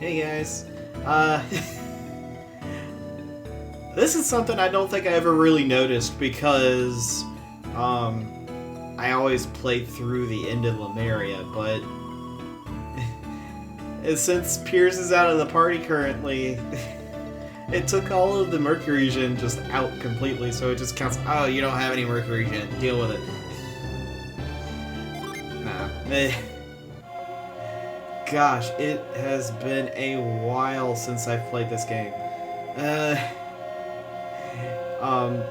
Hey guys. This is something I don't think I ever really noticed because I always played through the end of Lemuria, but since Piers is out of the party currently, it took all of the Mercurygen just out completely, so it just counts. Oh, you don't have any Mercurygen. Deal with it. Nah. Gosh, it has been a while since I've played this game.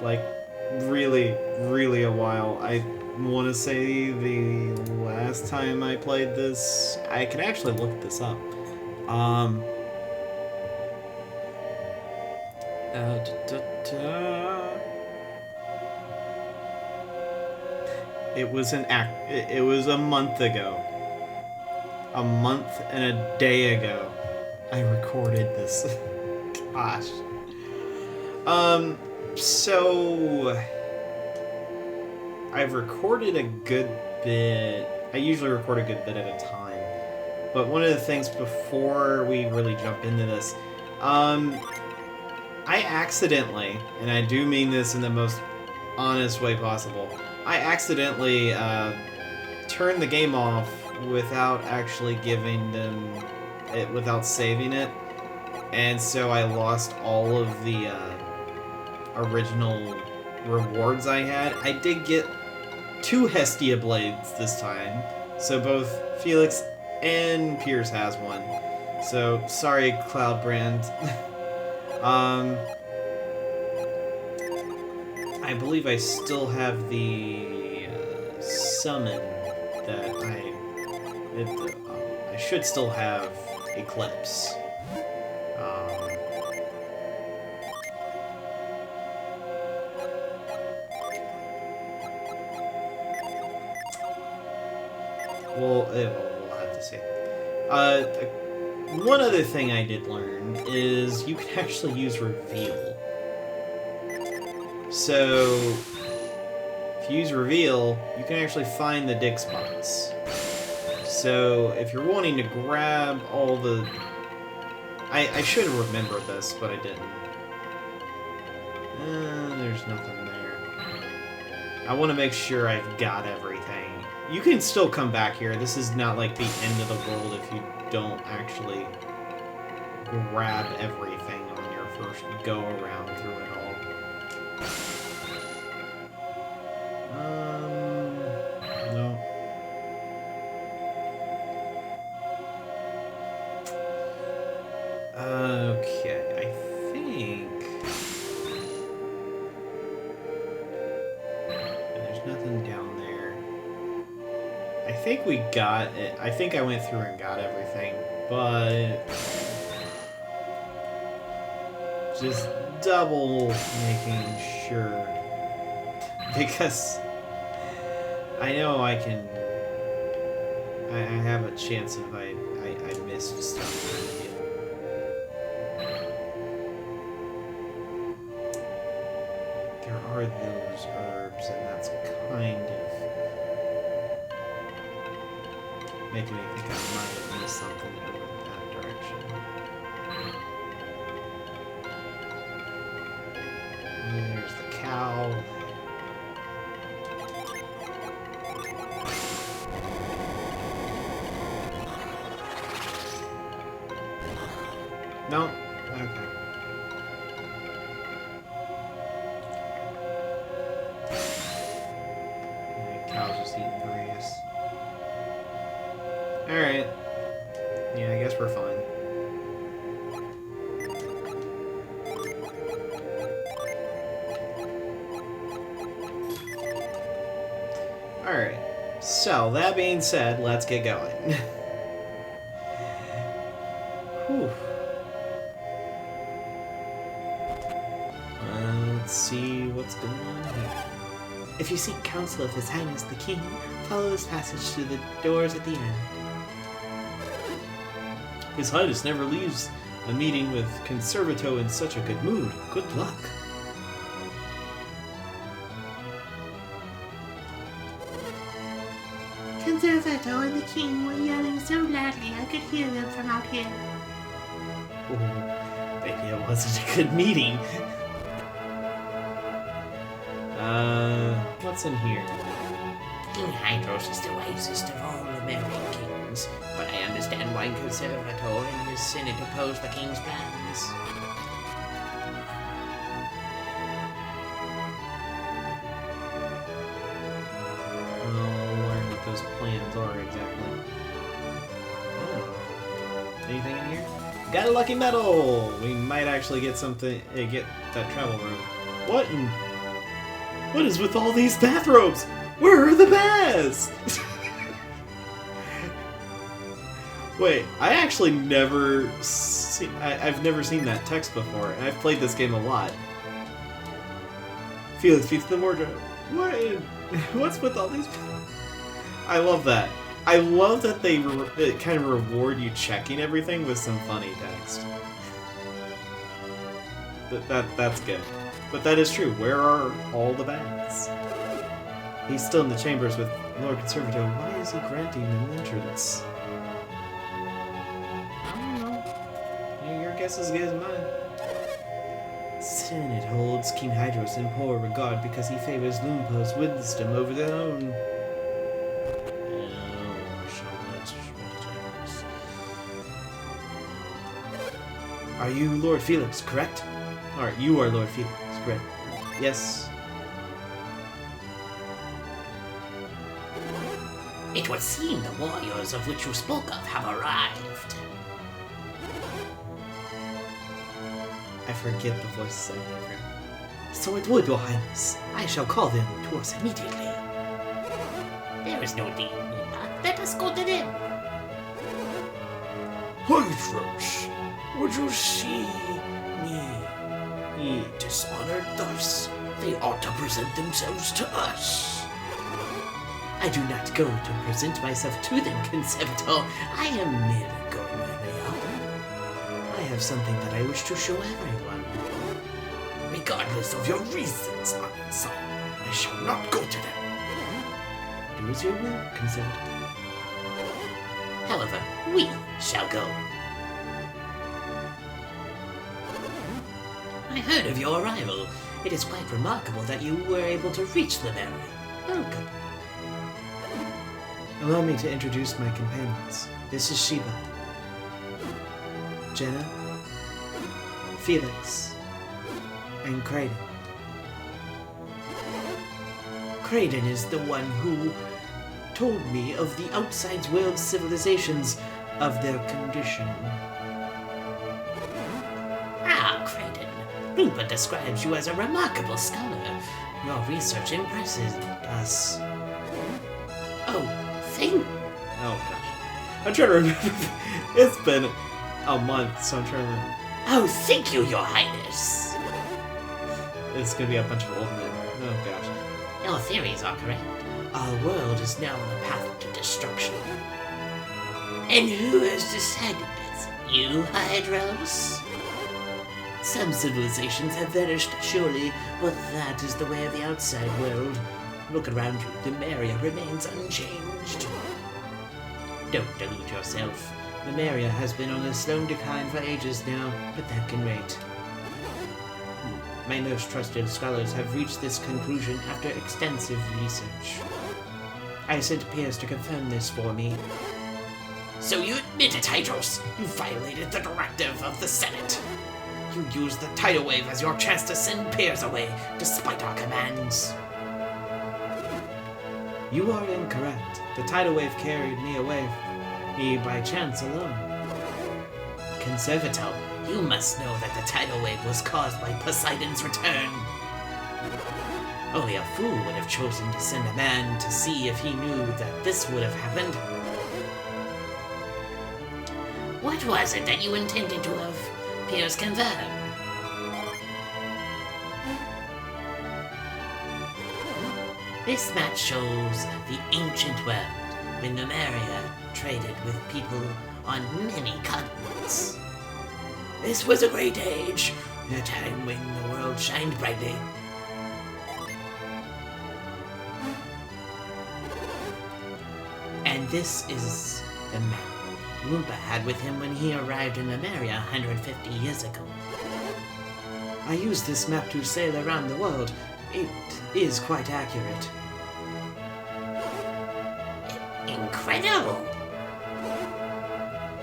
Like, really a while. I want to say the last time I played this, I can actually look this up. It was it was a month ago. A month and a day ago, I recorded this. Gosh. So I've recorded a good bit. I usually record a good bit at a time. But one of the things before we really jump into this, I accidentally, and I do mean this in the most honest way possible, I accidentally turned the game off without actually giving them it, without saving it, and so I lost all of the original rewards I had. I did get 2 Hestia blades this time, so both Felix and Piers has one. So sorry, Cloudbrand. I believe I still have the summon that I should still have Eclipse. We'll have to see. One other thing I did learn is you can actually use Reveal. So, if you use Reveal, you can actually find the dig spots. So, if you're wanting to grab all the... I should have remembered this, but I didn't. There's nothing there. I want to make sure I've got everything. You can still come back here. This is not like the end of the world if you don't actually grab everything on your first go around through it all. No. Okay, I think... There's nothing down there. I think we got it. I think I went through and got everything, but... Just double making sure. Because I know I can... I have a chance if I missed stuff. There are those herbs, and that's kind of making me think I might have missed something over that direction. And there's the cow. No? Okay. Cow's just eating grass. Alright. Yeah, I guess we're fine. Alright. So, that being said, let's get going. Whew. Let's see what's going on here. If you seek counsel of His Highness the King, follow this passage to the doors at the end. His Highness never leaves a meeting with Conservato in such a good mood. Good luck. Conservato and the king were yelling so loudly I could hear them from out here. Ooh, maybe it wasn't a good meeting. What's in here? King Hydra is the wisest of all American kings, but I understand why Conservator and his Senate oppose the king's plans. I'll learn what those plans are exactly. Oh. Anything in here? Got a lucky medal! We might actually get something, get that travel room. What is with all these bathrobes? Where are the baths? Wait, I actually never see. I've never seen that text before, and I've played this game a lot. Felix feeds the wardrobe. What? What's with all these? I love that. I love that they kind of reward you checking everything with some funny text. That's good. But that is true. Where are all the baths? He's still in the chambers with Lord Conservator. Why is he granting an entrance? I don't know. Your guess is as good as mine. Senate holds King Hydra in poor regard because he favors Loompo's wisdom over their own. Are you Lord Felix, correct? Alright, you are Lord Felix, correct? Yes. It would seem the warriors of which you spoke of have arrived. I forget the voices I hear. So it would, Your Highness. I shall call them to us immediately. There is no need, Nina. Let us go to them. Hydros, would you see me dishonored thus? They ought to present themselves to us. I do not go to present myself to them, Conservator. I am merely going where they are. I have something that I wish to show everyone. Regardless of your reasons, son, I shall not go to them. Do as you will, Conservator. However, we shall go. I heard of your arrival. It is quite remarkable that you were able to reach Lemeria. Welcome. Allow me to introduce my companions. This is Sheba, Jenna, Felix, and Kraden. Kraden is the one who told me of the outside world civilizations of their condition. Ah, Kraden. Rupert describes you as a remarkable scholar. Your research impresses us. Oh gosh. I'm trying to remember. It's been a month, so I'm trying to remember. Oh, thank you, Your Highness. It's gonna be a bunch of old men. Oh gosh. Your theories are correct. Our world is now on a path to destruction. And who has decided this? You, Hydros? Some civilizations have vanished, surely, but that is the way of the outside world. Look around you, the Lemeria remains unchanged. Don't delude yourself. Lemeria has been on a slow decline for ages now, but that can wait. My most trusted scholars have reached this conclusion after extensive research. I sent Pierce to confirm this for me. So you admit it, Hydros. You violated the directive of the Senate. You used the tidal wave as your chance to send Pierce away, despite our commands. You are incorrect. The tidal wave carried me away by chance alone. Conservator, you must know that the tidal wave was caused by Poseidon's return. Only a fool would have chosen to send a man to see if he knew that this would have happened. What was it that you intended to have Pierce confirm? This map shows the ancient world, when Lemeria traded with people on many continents. This was a great age, a time when the world shined brightly. And this is the map. Loompa had with him when he arrived in Lemuria 150 years ago. I used this map to sail around the world. It is quite accurate. Incredible!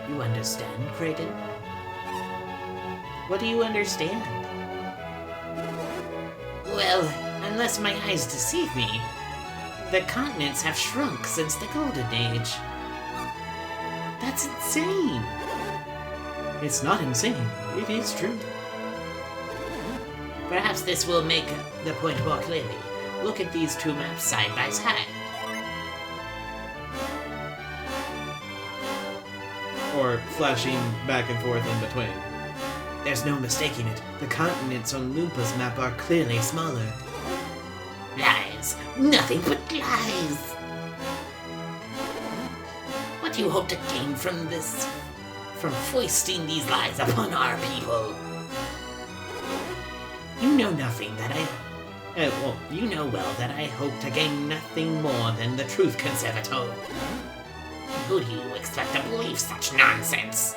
You understand, Kraden? What do you understand? Well, unless my eyes deceive me, the continents have shrunk since the Golden Age. That's insane! It's not insane. It is true. Perhaps this will make the point more clearly. Look at these two maps side by side. Or flashing back and forth in between. There's no mistaking it. The continents on Loompa's map are clearly smaller. Lies! Nothing but lies! What do you hope to gain from this? From foisting these lies upon our people? You know nothing that you know well that I hope to gain nothing more than the truth, Conservator. Who do you expect to believe such nonsense?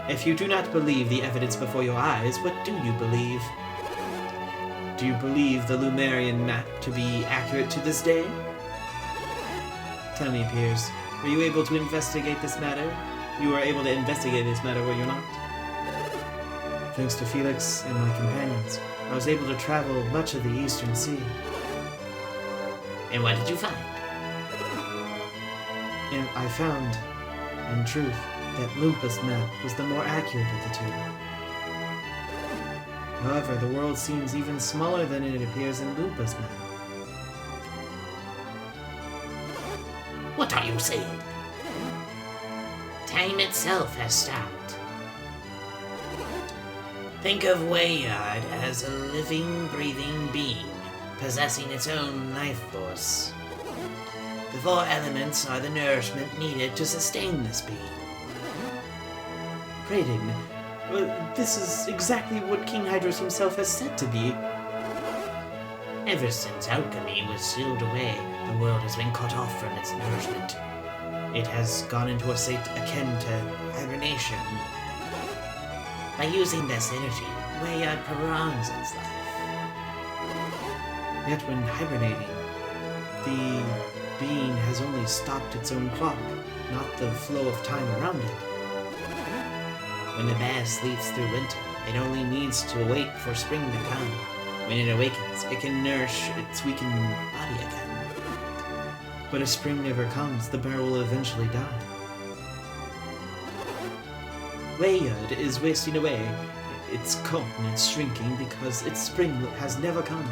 If you do not believe the evidence before your eyes, what do you believe? Do you believe the Lumerian map to be accurate to this day? Tell me, Piers, were you able to investigate this matter? You were able to investigate this matter, were you not? Thanks to Felix and my companions, I was able to travel much of the Eastern Sea. And what did you find? And I found, in truth, that Loompa's map was the more accurate of the two. However, the world seems even smaller than it appears in Loompa's map. What are you saying? Time itself has stopped. Think of Wayyard as a living, breathing being, possessing its own life force. The four elements are the nourishment needed to sustain this being. Kraden, this is exactly what King Hydra himself has said to be. Ever since alchemy was sealed away, the world has been cut off from its nourishment. It has gone into a state akin to hibernation. By using this energy, Wayyard prolongs its life. Yet when hibernating, the being has only stopped its own clock, not the flow of time around it. When the bear sleeps through winter, it only needs to await for spring to come. When it awakens, it can nourish its weakened body again. But if spring never comes, the bear will eventually die. Wayyard is wasting away. Its continent shrinking because its spring has never come.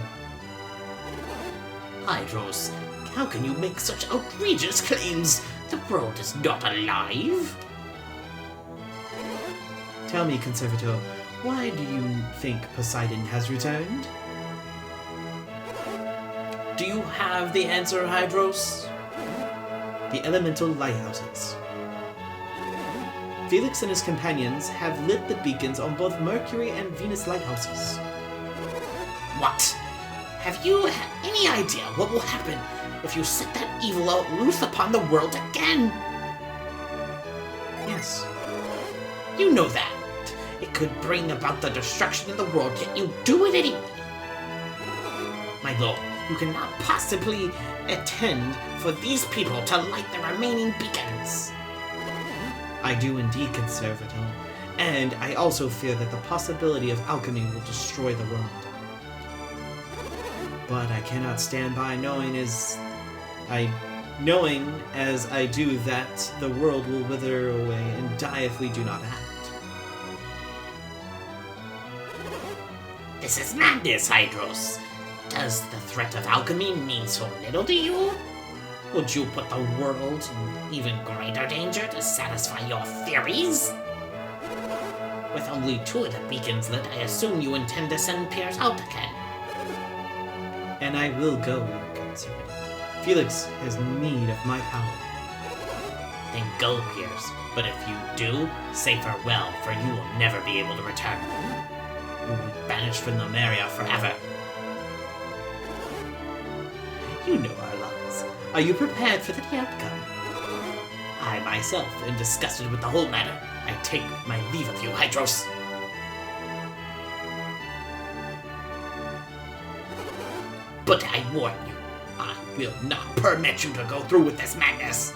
Hydros, how can you make such outrageous claims? The world is not alive. Tell me, Conservator, why do you think Poseidon has returned? Do you have the answer, Hydros? The elemental lighthouses. Felix and his companions have lit the beacons on both Mercury and Venus lighthouses. What? Have you any idea what will happen if you set that evil out loose upon the world again? Yes. You know that. It could bring about the destruction of the world, yet you do it anyway. My lord, you cannot possibly intend for these people to light the remaining beacons. I do indeed, Conservator, and I also fear that the possibility of alchemy will destroy the world. But I cannot stand by knowing as I do that the world will wither away and die if we do not act. This is madness, Hydros. Does the threat of alchemy mean so little to you? Would you put the world in even greater danger to satisfy your theories? With only 2 of the beacons lit, I assume you intend to send Piers out again. And I will go, Your Conservator. Felix has need of my power. Then go, Piers. But if you do, say farewell, for you will never be able to return. You will be banished from Lemuria forever. You know our laws. Are you prepared for the outcome? I myself am disgusted with the whole matter. I take my leave of you, Hydros. But I warn you, I will not permit you to go through with this madness.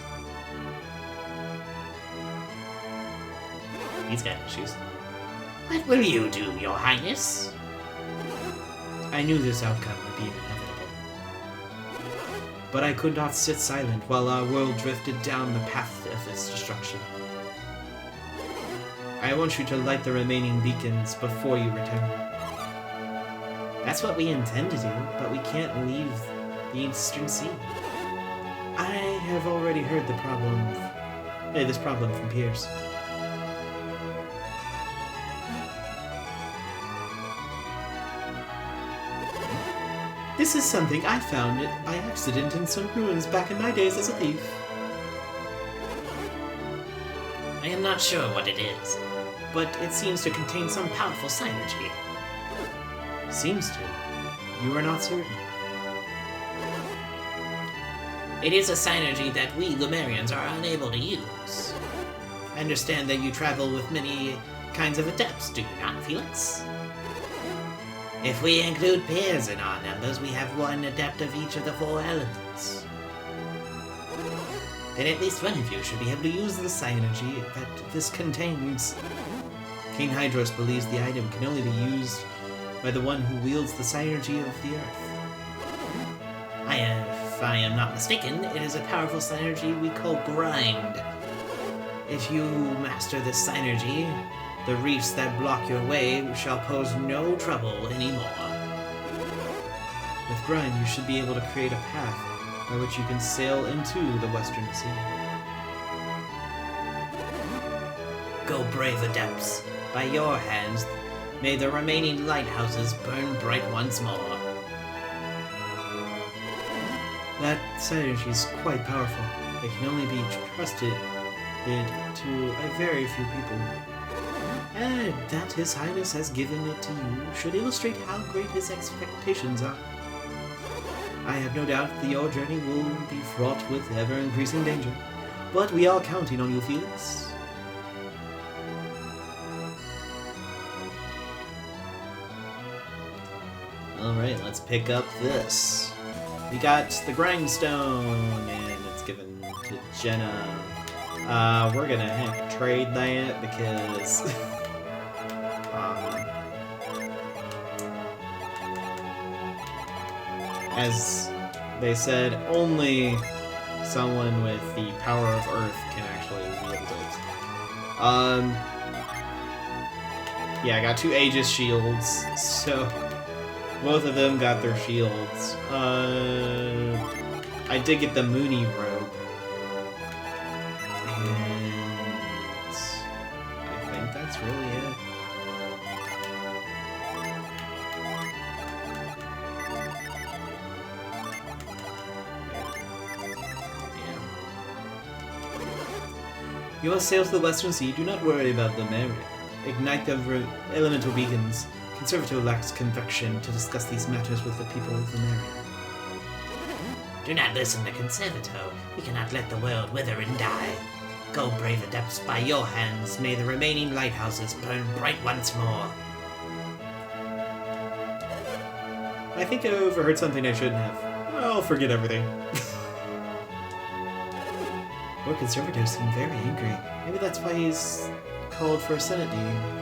He's got issues. What will you do, Your Highness? I knew this outcome would be inevitable. But I could not sit silent while our world drifted down the path of its destruction. I want you to light the remaining beacons before you return. That's what we intend to do, but we can't leave the Eastern Sea. I have already heard this problem from peers. This is something I found by accident in some ruins back in my days as a thief. I am not sure what it is, but it seems to contain some powerful synergy. Seems to. You are not certain. It is a synergy that we Lumerians are unable to use. I understand that you travel with many kinds of adepts, do you not, Felix? If we include peers in our numbers, we have one adept of each of the 4 elements. Then at least one of you should be able to use the synergy that this contains. King Hydra believes the item can only be used by the one who wields the synergy of the earth. If I am not mistaken, it is a powerful synergy we call grind. If you master this synergy, the reefs that block your way shall pose no trouble anymore. With grind, you should be able to create a path by which you can sail into the Western Sea. Go, brave adepts. By your hands, may the remaining lighthouses burn bright once more. That synergy is quite powerful. It can only be trusted to a very few people. And that His Highness has given it to you should illustrate how great his expectations are. I have no doubt that your journey will be fraught with ever-increasing danger, but we are counting on you, Felix. Alright, let's pick up this. We got the grindstone, and it's given to Jenna. We're gonna have to trade that because... as they said, only someone with the power of Earth can actually wield it. Yeah, I got 2 Aegis shields, so both of them got their shields. I did get the Mooney robe. And I think that's really it. You must sail to the Western Sea. Do not worry about the merit. Ignite the elemental beacons. Conservator lacks conviction to discuss these matters with the people of the Meria. Do not listen to Conservator. We cannot let the world wither and die. Go, brave adepts, by your hands, may the remaining lighthouses burn bright once more. I think I overheard something I shouldn't have. I'll forget everything. Lord Conservator seemed very angry. Maybe that's why he's called for a Senate meeting.